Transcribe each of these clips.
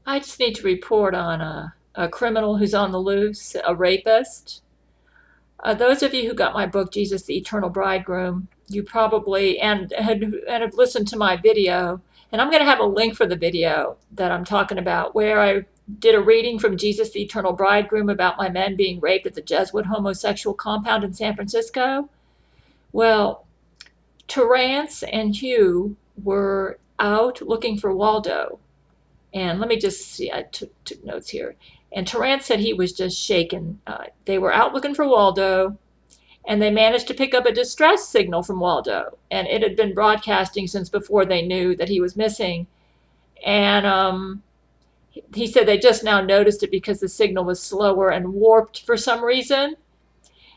I just need to report on a criminal who's on the loose, a rapist. Those of you who got my book, Jesus the Eternal Bridegroom, you probably and have listened to my video, and I'm going to have a link for the video that I'm talking about, where I did a reading from Jesus the Eternal Bridegroom about my men being raped at the Jesuit homosexual compound in San Francisco. Well, Terrance and Hugh were out looking for Waldo. And let me just see, I took notes here. And Terrance said he was just shaken. They were out looking for Waldo, and they managed to pick up a distress signal from Waldo. And it had been broadcasting since before they knew that he was missing. And he said they just now noticed it because the signal was slower and warped for some reason.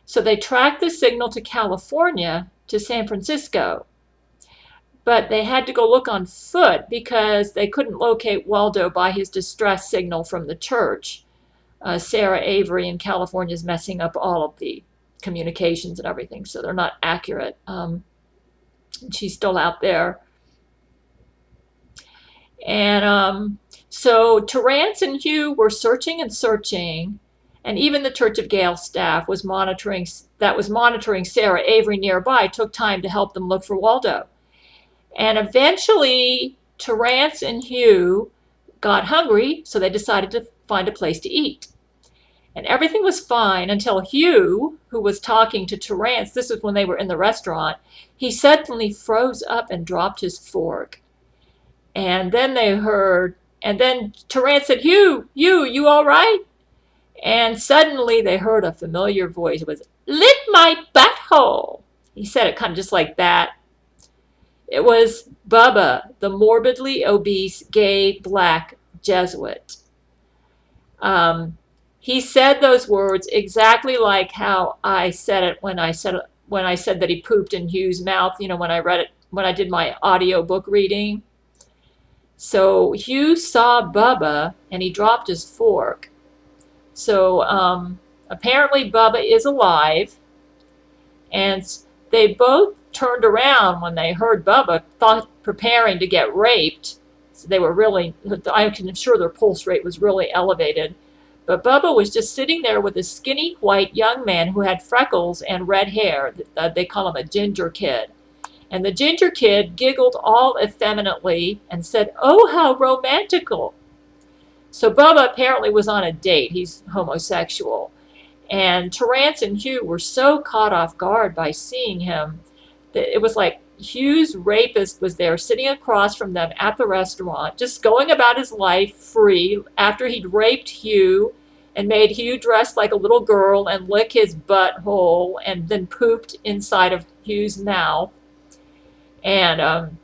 So they tracked the signal to California, to San Francisco. But they had to go look on foot because they couldn't locate Waldo by his distress signal from the church. Sarah Avery in California is messing up all of the communications and everything, so they're not accurate. She's still out there. And so Terrance and Hugh were searching and searching, and even the Church of Gail staff was monitoring Sarah Avery nearby, took time to help them look for Waldo. And eventually, Terrance and Hugh got hungry, so they decided to find a place to eat. And everything was fine until Hugh, who was talking to Terrance, this is when they were in the restaurant, he suddenly froze up and dropped his fork. And then Terrance said, Hugh, you all right? And suddenly they heard a familiar voice. It was, "Lick my butthole." He said it kind of just like that. It was Bubba, the morbidly obese, gay, black Jesuit. He said those words exactly like how I said it when I said that he pooped in Hugh's mouth. You know, when I did my audio book reading. So Hugh saw Bubba and he dropped his fork. So apparently Bubba is alive, and they both turned around when they heard Bubba, thought preparing to get raped. So they were really, I'm sure their pulse rate was really elevated. But Bubba was just sitting there with a skinny white young man who had freckles and red hair. They call him a ginger kid. And the ginger kid giggled all effeminately and said, "Oh, how romantical." So Bubba apparently was on a date. He's homosexual. And Terrance and Hugh were so caught off guard by seeing him that it was like Hugh's rapist was there sitting across from them at the restaurant, just going about his life free after he'd raped Hugh and made Hugh dress like a little girl and lick his butthole and then pooped inside of Hugh's mouth. And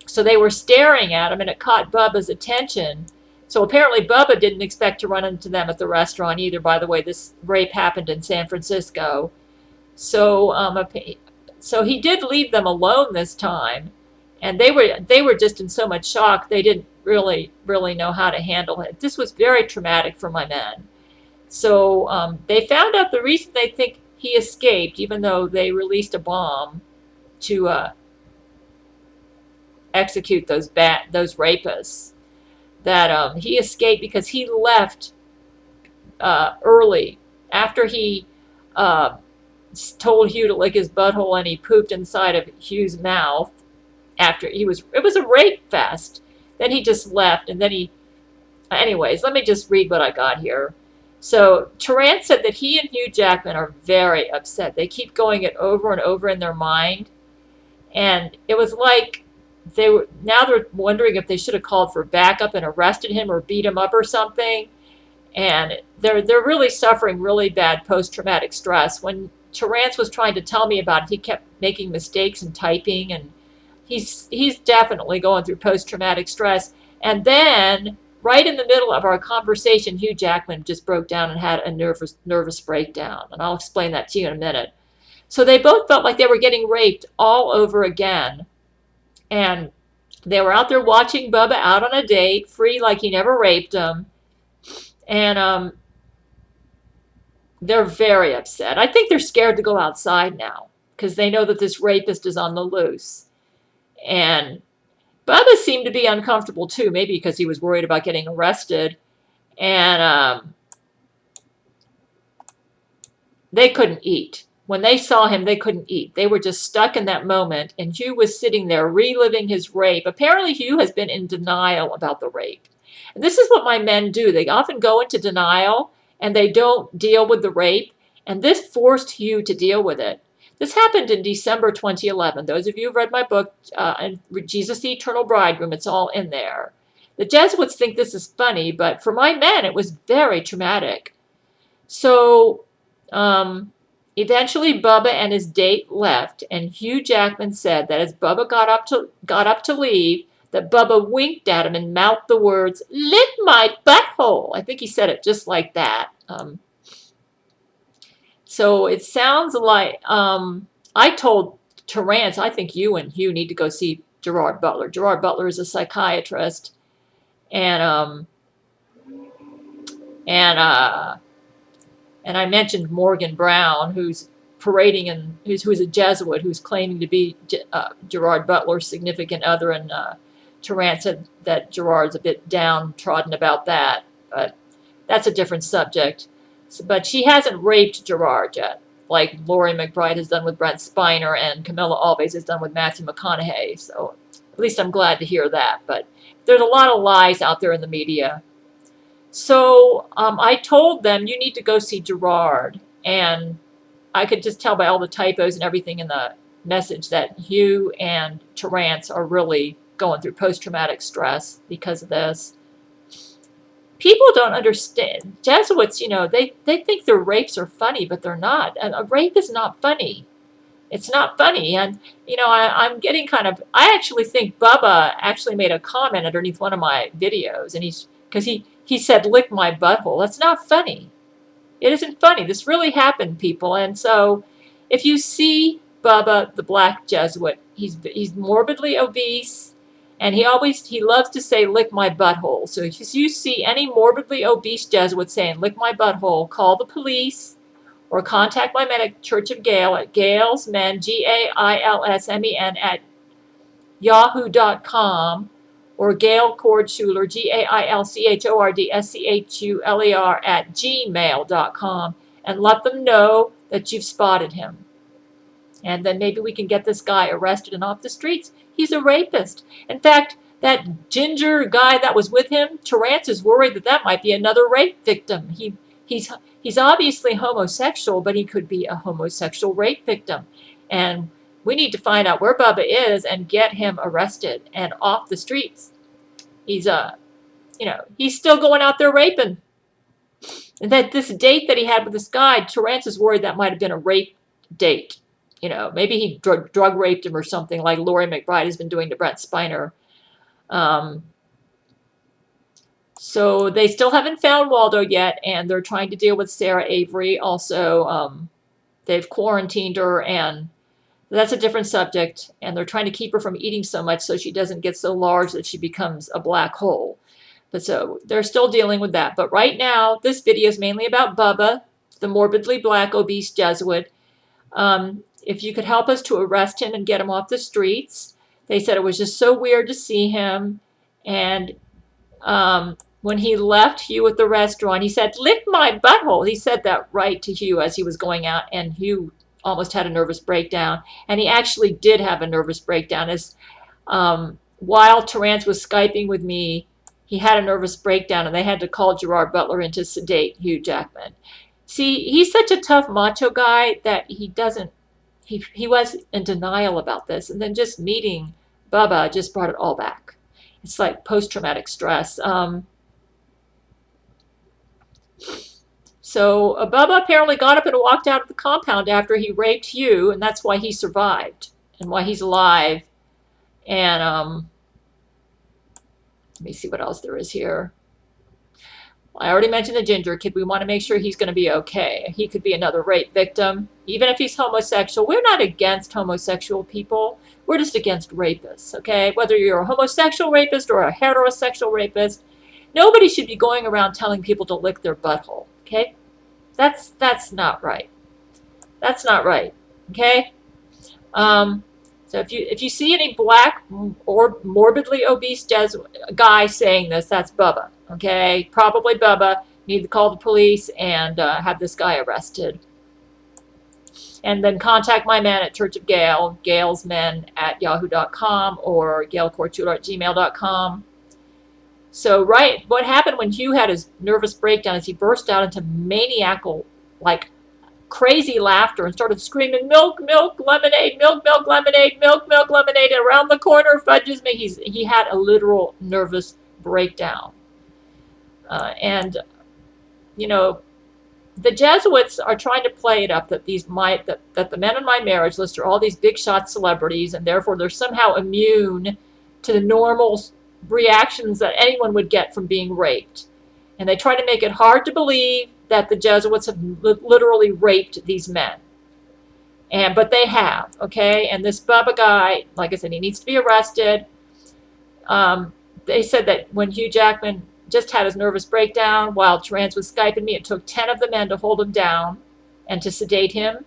so they were staring at him, and it caught Bubba's attention. So apparently Bubba didn't expect to run into them at the restaurant either. By the way, this rape happened in San Francisco. So he did leave them alone this time, and they were just in so much shock they didn't really know how to handle it. This was very traumatic for my men. So they found out the reason they think he escaped, even though they released a bomb to execute those rapists. That he escaped because he left early after he told Hugh to lick his butthole and he pooped inside of Hugh's mouth. It was a rape fest. Then he just left, and then anyways, let me just read what I got here. So Terrance said that he and Hugh Jackman are very upset. They keep going it over and over in their mind, and it was like they're wondering if they should have called for backup and arrested him or beat him up or something. And they're really suffering really bad post-traumatic stress. When Terrance was trying to tell me about it, he kept making mistakes in typing, and he's definitely going through post-traumatic stress. And then right in the middle of our conversation, Hugh Jackman just broke down and had a nervous breakdown, and I'll explain that to you in a minute. So they both felt like they were getting raped all over again. And they were out there watching Bubba out on a date, free like he never raped them. And they're very upset. I think they're scared to go outside now because they know that this rapist is on the loose. But Bubba seemed to be uncomfortable too, maybe because he was worried about getting arrested. And they couldn't eat. When they saw him, they couldn't eat. They were just stuck in that moment. And Hugh was sitting there reliving his rape. Apparently, Hugh has been in denial about the rape. And this is what my men do. They often go into denial and they don't deal with the rape. And this forced Hugh to deal with it. This happened in December 2011. Those of you who've read my book, Jesus the Eternal Bridegroom, it's all in there. The Jesuits think this is funny, but for my men, it was very traumatic. So eventually Bubba and his date left, and Hugh Jackman said that as Bubba got up to leave, that Bubba winked at him and mouthed the words, "Lick my butthole." I think he said it just like that. So it sounds like I told Terrance, I think you and Hugh need to go see Gerard Butler. Gerard Butler is a psychiatrist, and I mentioned Morgan Brown, who's parading and who's a Jesuit, who's claiming to be Gerard Butler's significant other, and Terrance said that Gerard's a bit downtrodden about that, but that's a different subject. So, but she hasn't raped Gerard yet, like Laurie McBride has done with Brent Spiner and Camilla Alves has done with Matthew McConaughey. So at least I'm glad to hear that. But there's a lot of lies out there in the media. So I told them, you need to go see Gerard. And I could just tell by all the typos and everything in the message that Hugh and Terrance are really going through post-traumatic stress because of this. People don't understand. Jesuits, you know, they think their rapes are funny, but they're not. And a rape is not funny. It's not funny. And, you know, I'm getting kind of, I actually think Bubba actually made a comment underneath one of my videos. And because he said, "Lick my butthole." That's not funny. It isn't funny. This really happened, people. And so if you see Bubba the Black Jesuit, he's morbidly obese. And he loves to say, "Lick my butthole." So if you see any morbidly obese Jesuit saying, "Lick my butthole," call the police or contact my men at Church of Gail at gailsmen, gailsmen at yahoo.com, or gailchordschuler, gailchordschuler at gmail.com, and let them know that you've spotted him. And then maybe we can get this guy arrested and off the streets. He's a rapist. In fact, that ginger guy that was with him, Terrance is worried that might be another rape victim. He's obviously homosexual, but he could be a homosexual rape victim. And we need to find out where Bubba is and get him arrested and off the streets. He's he's still going out there raping. And that this date that he had with this guy, Terrance is worried that might have been a rape date. You know, maybe he drug raped him or something, like Laurie McBride has been doing to Brent Spiner. So they still haven't found Waldo yet, and they're trying to deal with Sarah Avery. Also, they've quarantined her, and that's a different subject. And they're trying to keep her from eating so much so she doesn't get so large that she becomes a black hole. But so they're still dealing with that. But right now, this video is mainly about Bubba, the morbidly black obese Jesuit. If you could help us to arrest him and get him off the streets. They said it was just so weird to see him. And when he left Hugh at the restaurant, he said, "Lick my butthole." He said that right to Hugh as he was going out, and Hugh almost had a nervous breakdown. And he actually did have a nervous breakdown. As while Terrance was Skyping with me, he had a nervous breakdown, and they had to call Gerard Butler in to sedate Hugh Jackman. See, he's such a tough macho guy that he was in denial about this. And then just meeting Bubba just brought it all back. It's like post-traumatic stress. So Bubba apparently got up and walked out of the compound after he raped Hugh, and that's why he survived and why he's alive. And let me see what else there is here. I already mentioned the ginger kid. We want to make sure he's going to be okay. He could be another rape victim, even if he's homosexual. We're not against homosexual people. We're just against rapists, okay? Whether you're a homosexual rapist or a heterosexual rapist, nobody should be going around telling people to lick their butthole, okay? That's not right. That's not right, okay? So if you see any black or morbidly obese Jesuit guy saying this, that's Bubba. Okay, probably Bubba. You need to call the police and have this guy arrested. And then contact my man at Church of Gail, gailsmen at yahoo.com or gailchordschuler at gmail.com. So, right, what happened when Hugh had his nervous breakdown is he burst out into maniacal, like crazy laughter and started screaming, milk, milk, lemonade, milk, milk, lemonade, milk, milk, lemonade, and around the corner, fudges me. He had a literal nervous breakdown. And, you know, the Jesuits are trying to play it up that that the men in my marriage list are all these big shot celebrities, and therefore they're somehow immune to the normal reactions that anyone would get from being raped. And they try to make it hard to believe that the Jesuits have literally raped these men. But they have, okay? And this Bubba guy, like I said, he needs to be arrested. They said that when Hugh Jackman just had his nervous breakdown while Trans was Skyping me, it took 10 of the men to hold him down and to sedate him.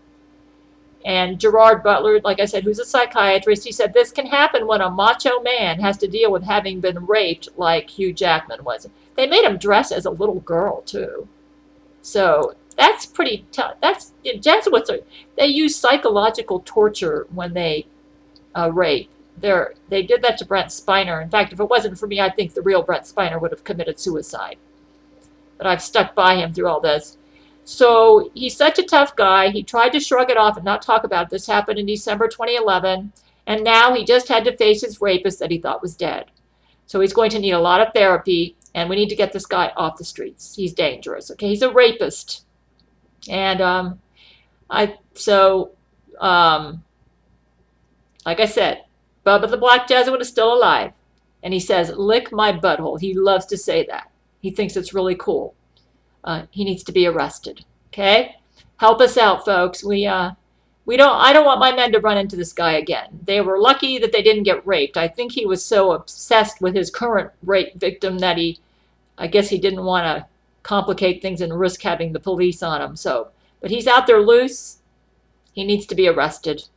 And Gerard Butler, like I said, who's a psychiatrist, he said this can happen when a macho man has to deal with having been raped like Hugh Jackman was. They made him dress as a little girl, too. So that's pretty tough. Jesuits they use psychological torture when they rape. They did that to Brent Spiner. In fact, if it wasn't for me, I think the real Brent Spiner would have committed suicide. But I've stuck by him through all this. So he's such a tough guy. He tried to shrug it off and not talk about it. This happened in December 2011. And now he just had to face his rapist that he thought was dead. So he's going to need a lot of therapy. And we need to get this guy off the streets. He's dangerous. Okay, he's a rapist. And like I said, Bubba the Black Jesuit is still alive. And he says, lick my butthole. He loves to say that. He thinks it's really cool. He needs to be arrested. Okay? Help us out, folks. I don't want my men to run into this guy again. They were lucky that they didn't get raped. I think he was so obsessed with his current rape victim that I guess he didn't want to complicate things and risk having the police on him. But he's out there loose. He needs to be arrested.